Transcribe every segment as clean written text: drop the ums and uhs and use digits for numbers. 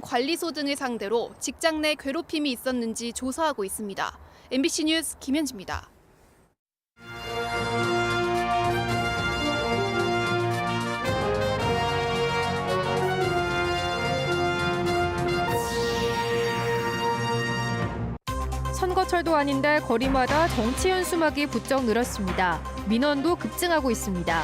관리소 등을 상대로 직장 내 괴롭힘이 있었는지 조사하고 있습니다. MBC 뉴스 김현지입니다. 선거철도 아닌데 거리마다 정치 현수막이 부쩍 늘었습니다. 민원도 급증하고 있습니다.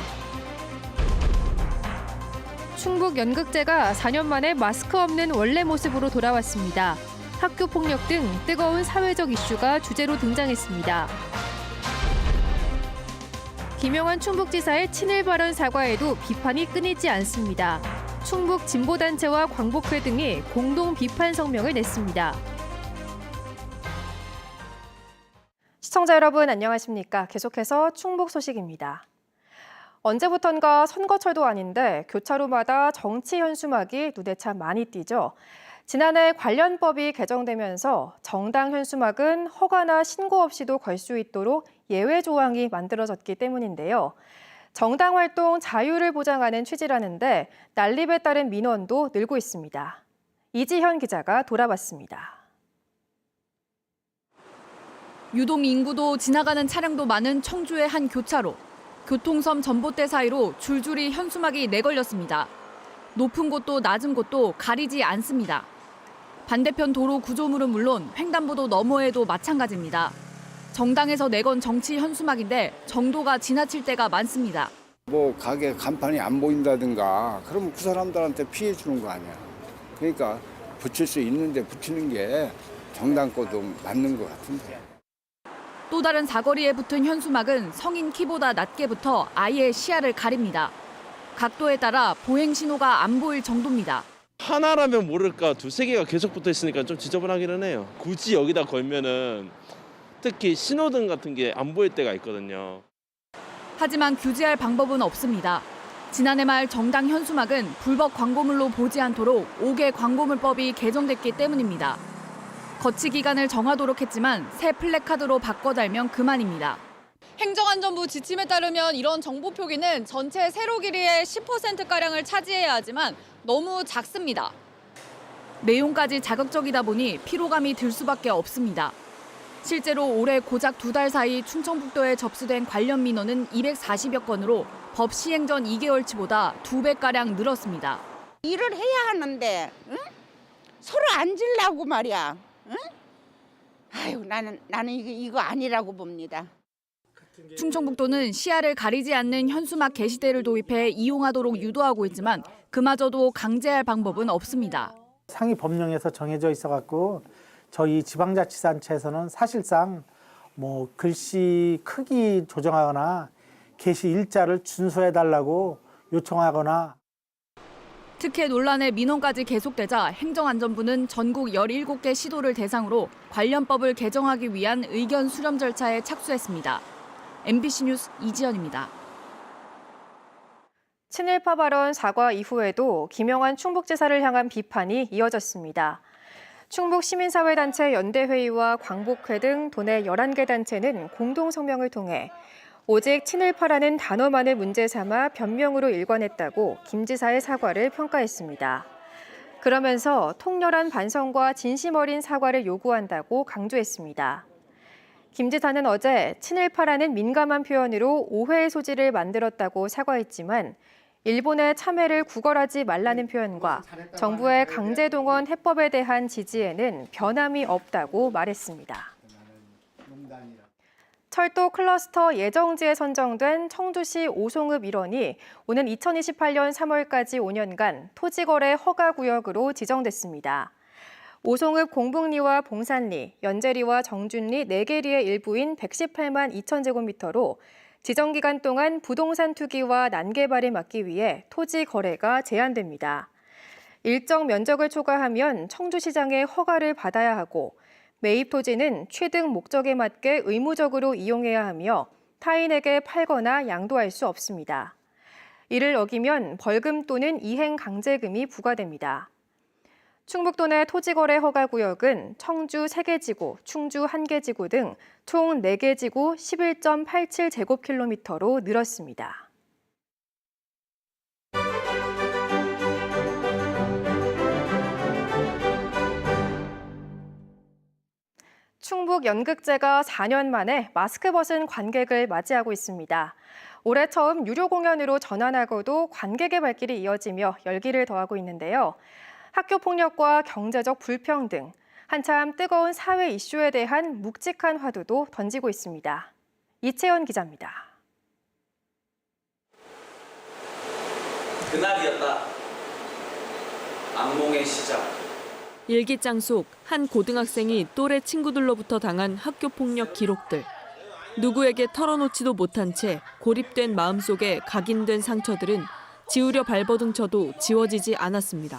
충북 연극제가 4년 만에 마스크 없는 원래 모습으로 돌아왔습니다. 학교 폭력 등 뜨거운 사회적 이슈가 주제로 등장했습니다. 김영환 충북지사의 친일 발언 사과에도 비판이 끊이지 않습니다. 충북 진보단체와 광복회 등이 공동 비판 성명을 냈습니다. 시청자 여러분 안녕하십니까? 계속해서 충북 소식입니다. 언제부턴가 선거철도 아닌데 교차로마다 정치 현수막이 눈에 참 많이 띄죠. 지난해 관련법이 개정되면서 정당 현수막은 허가나 신고 없이도 걸 수 있도록 예외 조항이 만들어졌기 때문인데요. 정당 활동 자유를 보장하는 취지라는데 난립에 따른 민원도 늘고 있습니다. 이지현 기자가 돌아봤습니다. 유동 인구도 지나가는 차량도 많은 청주의 한 교차로. 교통섬 전봇대 사이로 줄줄이 현수막이 내걸렸습니다. 높은 곳도 낮은 곳도 가리지 않습니다. 반대편 도로 구조물은 물론 횡단보도 너머에도 마찬가지입니다. 정당에서 내건 정치 현수막인데 정도가 지나칠 때가 많습니다. 가게 간판이 안 보인다든가 그러면 그 사람들한테 피해 주는 거 아니야. 그러니까 붙일 수 있는데 붙이는 게 정당 거도 맞는 것 같은데. 또 다른 사거리에 붙은 현수막은 성인 키보다 낮게 붙어 아예 시야를 가립니다. 각도에 따라 보행 신호가 안 보일 정도입니다. 하나라면 모를까 두세 개가 계속 붙어 있으니까 좀 지저분하기는 해요. 굳이 여기다 걸면은 특히 신호등 같은 게 안 보일 때가 있거든요. 하지만 규제할 방법은 없습니다. 지난해 말 정당 현수막은 불법 광고물로 보지 않도록 5개 광고물법이 개정됐기 때문입니다. 거치 기간을 정하도록 했지만 새 플래카드로 바꿔 달면 그만입니다. 행정안전부 지침에 따르면 이런 정보 표기는 전체 세로 길이의 10%가량을 차지해야 하지만 너무 작습니다. 내용까지 자극적이다 보니 피로감이 들 수밖에 없습니다. 실제로 올해 고작 2달 사이 충청북도에 접수된 관련 민원은 240여 건으로 법 시행 전 2개월치보다 2배가량 늘었습니다. 일을 해야 하는데 응? 서로 앉으려고 말이야. 응? 아유 나는 이거 아니라고 봅니다. 충청북도는 시야를 가리지 않는 현수막 게시대를 도입해 이용하도록 유도하고 있지만 그마저도 강제할 방법은 없습니다. 상위 법령에서 정해져 있어갖고 저희 지방자치단체에서는 사실상 글씨 크기 조정하거나 게시 일자를 준수해달라고 요청하거나. 특혜 논란의 민원까지 계속되자 행정안전부는 전국 17개 시도를 대상으로 관련법을 개정하기 위한 의견 수렴 절차에 착수했습니다. MBC 뉴스 이지연입니다. 친일파 발언 사과 이후에도 김영환 충북지사를 향한 비판이 이어졌습니다. 충북 시민사회단체 연대회의와 광복회 등 도내 11개 단체는 공동성명을 통해 오직 친일파라는 단어만을 문제 삼아 변명으로 일관했다고 김 지사의 사과를 평가했습니다. 그러면서 통렬한 반성과 진심 어린 사과를 요구한다고 강조했습니다. 김 지사는 어제 친일파라는 민감한 표현으로 오해의 소지를 만들었다고 사과했지만 일본의 참회를 구걸하지 말라는 표현과 정부의 강제동원 해법에 대한 지지에는 변함이 없다고 말했습니다. 철도 클러스터 예정지에 선정된 청주시 오송읍 일원이 오는 2028년 3월까지 5년간 토지거래 허가구역으로 지정됐습니다. 오송읍 공북리와 봉산리, 연재리와 정준리 4개 리의 일부인 118만 2천 제곱미터로 지정 기간 동안 부동산 투기와 난개발을 막기 위해 토지 거래가 제한됩니다. 일정 면적을 초과하면 청주시장의 허가를 받아야 하고 매입 토지는 취득 목적에 맞게 의무적으로 이용해야 하며 타인에게 팔거나 양도할 수 없습니다. 이를 어기면 벌금 또는 이행 강제금이 부과됩니다. 충북도 내 토지거래 허가구역은 청주 3개 지구, 충주 1개 지구 등 총 4개 지구 11.87제곱킬로미터로 늘었습니다. 충북 연극제가 4년 만에 마스크 벗은 관객을 맞이하고 있습니다. 올해 처음 유료 공연으로 전환하고도 관객의 발길이 이어지며 열기를 더하고 있는데요. 학교 폭력과 경제적 불평등, 한참 뜨거운 사회 이슈에 대한 묵직한 화두도 던지고 있습니다. 이채연 기자입니다. 그날이었다. 악몽의 시작. 일기장 속 한 고등학생이 또래 친구들로부터 당한 학교 폭력 기록들. 누구에게 털어놓지도 못한 채 고립된 마음속에 각인된 상처들은 지우려 발버둥쳐도 지워지지 않았습니다.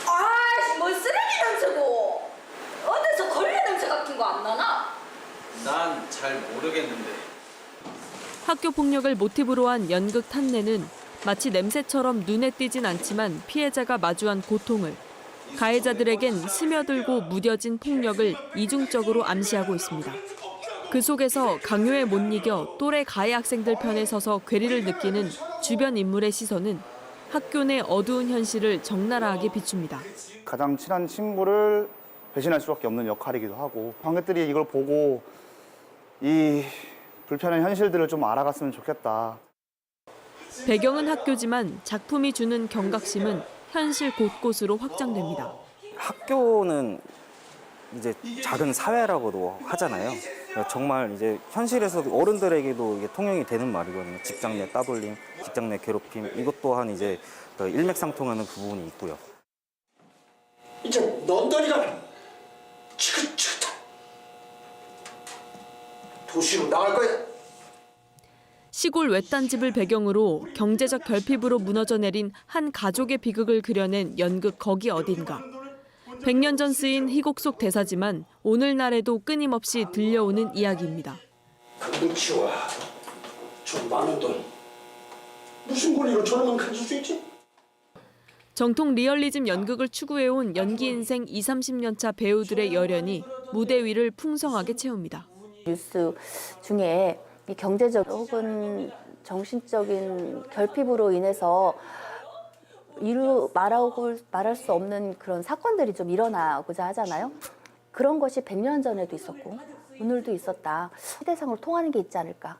아이씨, 뭐 쓰레기 냄새고. 어디서 걸레 냄새 같은 거 안 나나? 난 잘 모르겠는데. 학교 폭력을 모티브로 한 연극 탄내는 마치 냄새처럼 눈에 띄진 않지만 피해자가 마주한 고통을, 가해자들에겐 스며들고 무뎌진 폭력을 이중적으로 암시하고 있습니다. 그 속에서 강요에 못 이겨 또래 가해 학생들 편에 서서 괴리를 느끼는 주변 인물의 시선은 학교 내 어두운 현실을 적나라하게 비춥니다. 가장 친한 친구를 배신할 수밖에 없는 역할이기도 하고 관객들이 이걸 보고 이 불편한 현실들을 좀 알아갔으면 좋겠다. 배경은 학교지만 작품이 주는 경각심은 현실 곳곳으로 확장됩니다. 학교는 이제 작은 사회라고도 하잖아요. 정말 이제 현실에서 어른들에게도 이게 통용이 되는 말이거든요. 직장 내 따돌림, 직장 내 괴롭힘, 이것 또한 이제 일맥상통하는 부분이 있고요. 이제 넌더리가 지긋지긋한 도시로 나갈 거야. 시골 외딴 집을 배경으로 경제적 결핍으로 무너져 내린 한 가족의 비극을 그려낸 연극 거기 어딘가. 100년 전 쓰인 희곡 속 대사지만 오늘날에도 끊임없이 들려오는 이야기입니다. 그 무치와 저 많은 돈 무슨 권리로 저놈은 가질 수 있지? 정통 리얼리즘 연극을 추구해온 연기 인생 20-30년 차 배우들의 열연이 무대 위를 풍성하게 채웁니다. 뉴스 중에 이 경제적 혹은 정신적인 결핍으로 인해서 말할 수 없는 그런 사건들이 좀 일어나고자 하잖아요. 그런 것이 100년 전에도 있었고 오늘도 있었다. 시대상으로 통하는 게 있지 않을까.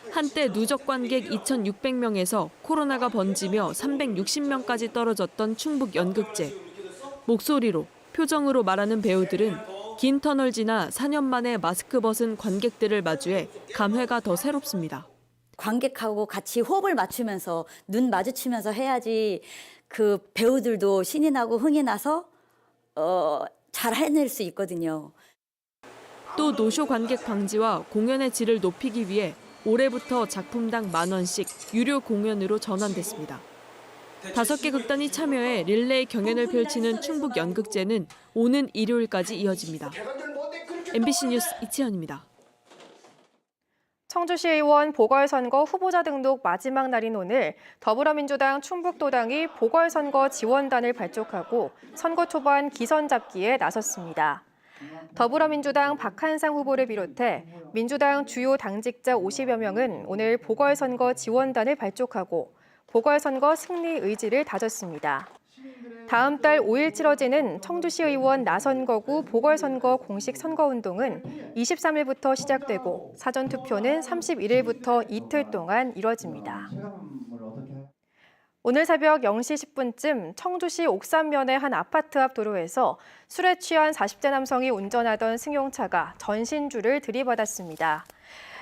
한때 누적 관객 2,600명에서 코로나가 번지며 360명까지 떨어졌던 충북 연극제. 목소리로, 표정으로 말하는 배우들은 긴 터널 지나 4년 만에 마스크 벗은 관객들을 마주해 감회가 더 새롭습니다. 관객하고 같이 호흡을 맞추면서 눈 마주치면서 해야지 그 배우들도 신이 나고 흥이 나서 잘 해낼 수 있거든요. 또 노쇼 관객 방지와 공연의 질을 높이기 위해 올해부터 작품당 10,000원씩 유료 공연으로 전환됐습니다. 5개 극단이 참여해 릴레이 경연을 펼치는 충북 연극제는 오는 일요일까지 이어집니다. MBC 뉴스 이채연입니다. 청주시의원 보궐선거 후보자 등록 마지막 날인 오늘 더불어민주당 충북도당이 보궐선거 지원단을 발족하고 선거 초반 기선 잡기에 나섰습니다. 더불어민주당 박한상 후보를 비롯해 민주당 주요 당직자 50여 명은 오늘 보궐선거 지원단을 발족하고 보궐선거 승리 의지를 다졌습니다. 다음 달 5일 치러지는 청주시의원 나선거구 보궐선거 공식 선거운동은 23일부터 시작되고 사전투표는 31일부터 이틀 동안 이뤄집니다. 오늘 새벽 0시 10분쯤 청주시 옥산면의 한 아파트 앞 도로에서 술에 취한 40대 남성이 운전하던 승용차가 전신주를 들이받았습니다.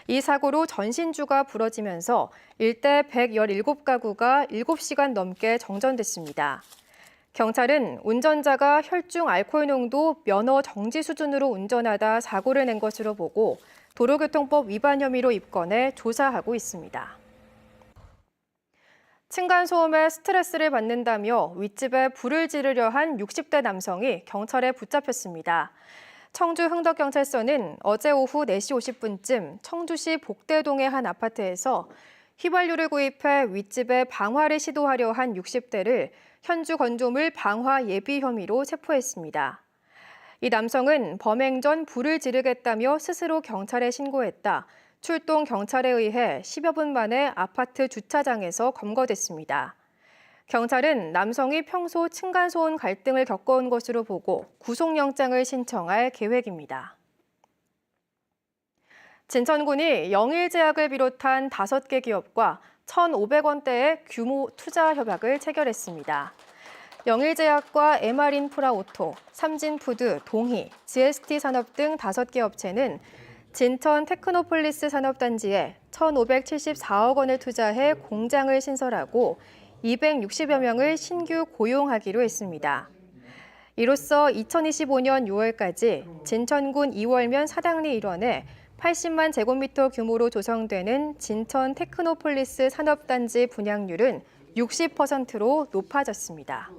이 사고로 전신주가 부러지면서 일대 117가구가 7시간 넘게 정전됐습니다. 경찰은 운전자가 혈중 알코올 농도 면허 정지 수준으로 운전하다 사고를 낸 것으로 보고 도로교통법 위반 혐의로 입건해 조사하고 있습니다. 층간소음에 스트레스를 받는다며 윗집에 불을 지르려 한 60대 남성이 경찰에 붙잡혔습니다. 청주 흥덕경찰서는 어제 오후 4시 50분쯤 청주시 복대동의 한 아파트에서 휘발유를 구입해 윗집에 방화를 시도하려 한 60대를 현주 건조물 방화 예비 혐의로 체포했습니다. 이 남성은 범행 전 불을 지르겠다며 스스로 경찰에 신고했다. 출동 경찰에 의해 10여 분 만에 아파트 주차장에서 검거됐습니다. 경찰은 남성이 평소 층간소음 갈등을 겪어온 것으로 보고 구속영장을 신청할 계획입니다. 진천군이 영일제약을 비롯한 5개 기업과 1,500원대의 규모 투자 협약을 체결했습니다. 영일제약과 MR인프라오토, 삼진푸드, 동희, GST 산업 등 5개 업체는 진천 테크노폴리스 산업단지에 1,574억 원을 투자해 공장을 신설하고 260여 명을 신규 고용하기로 했습니다. 이로써 2025년 6월까지 진천군 2월면 사당리 일원에 80만 제곱미터 규모로 조성되는 진천 테크노폴리스 산업단지 분양률은 60%로 높아졌습니다.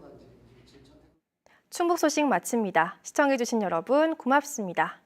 충북 소식 마칩니다. 시청해주신 여러분 고맙습니다.